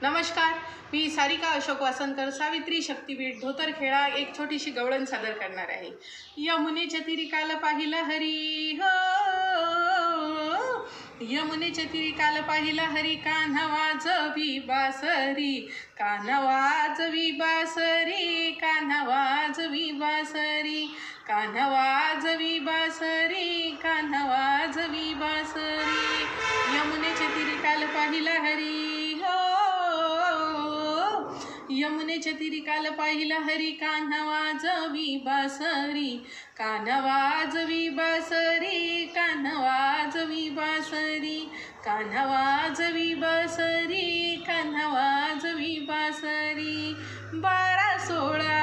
नमस्कार, मी सारिका अशोक वासनकर सावित्री शक्तीपीठ धोतरखेडा एक छोटीशी गवळण सादर करणार आहे। यमुनेच्या तीरी काल पाहिला हरी हो, यमुनेच्या तीरी काल पाहिला हरी, कान्हा वाजवी बासरी, कान्हा वाजवी बासरी, कान्हा वाजवी बासरी, कान्हा वाजवी बासरी, कान्हा वाजवी बासरी। यमुनेच्या तीरी काल पाहिला हरी हो, यमुनेच्या तीरी काल पाहिला हरी, कान्हा वाजवी बासरी, कान्हा वाजवी बासरी, कान्हा वाजवी बासरी, कान्हा वाजवी बासरी, कान्हा वाजवी बासरी। 12-16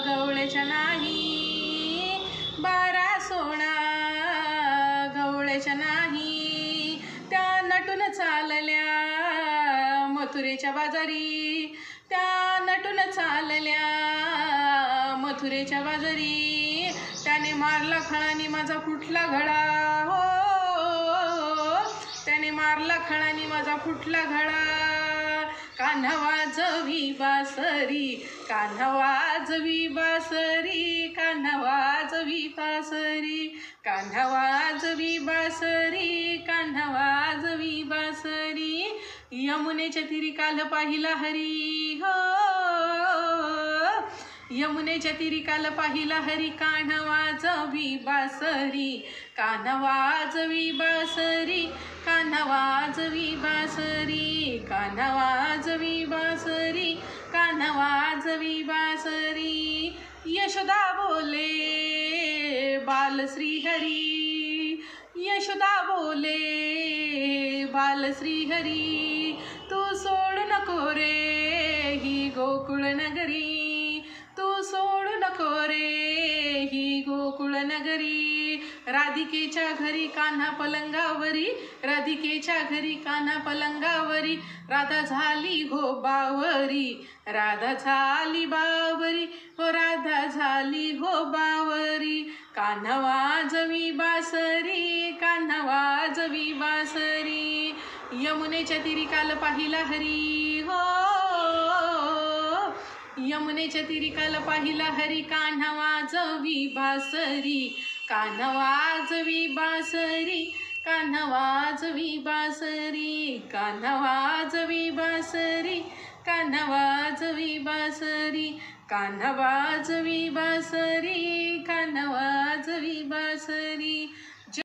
गवळ्याच्या नाही, 12-16 गवळ्याच्या नाही, त्या नटून चालल्या मथुरेच्या बाजारी, त्या नटून चालल्या मथुरेच्या बाजारी। त्याने मारला खळानी माझा फुटला घडा हो, त्याने मारला खळानी माझा फुटला घडा। कान्हा वाजवी बासरी, कान्हा वाजवी बासरी, कान्हा वाजवी बासरी, कान्हा वाजवी बासरी, कान्हा वाजवी बासरी। यमुनेच्या तीरी काल पाहिला हरी हो, यमुनेच्या तीरी काल पाहिला हरी, कान्हा वाजवी बासरी, कान्हा वाजवी बासरी, कान्हा वाजवी बासरी, कान्हा वाजवी बासरी, कान्हा वाजवी बासरी। यशोदा बोले बाल श्रीहरी, यशोदा बोले बाल श्रीहरी, तू सोडू नको रे ही गोकुळ नगरी, तू सोडू नको रे ही गोकुळ नगरी। राधिकेच्या घरी कान्हा पलंगावरी, राधिकेच्या घरी कान्हा पलंगावरी, राधा झाली हो बावरी, राधा झाली बावरी हो, राधा झाली हो बावरी। कान्हा वाजवी बासरी, कान्हा वाजवी बासरी। यमुनेच्या तीरी काल पाहिला हरी हो, यमुनेच्या तीरी काल पाहिला हरी, कान्हा वाजवी बासरी, कान्हा वाजवी बासरी, कान्हा वाजवी बासरी, कान्हा वाजवी बासरी, कान्हा वाजवी बासरी, कान्हा वाजवी बासरी, कान्हा वाजवी बासरी।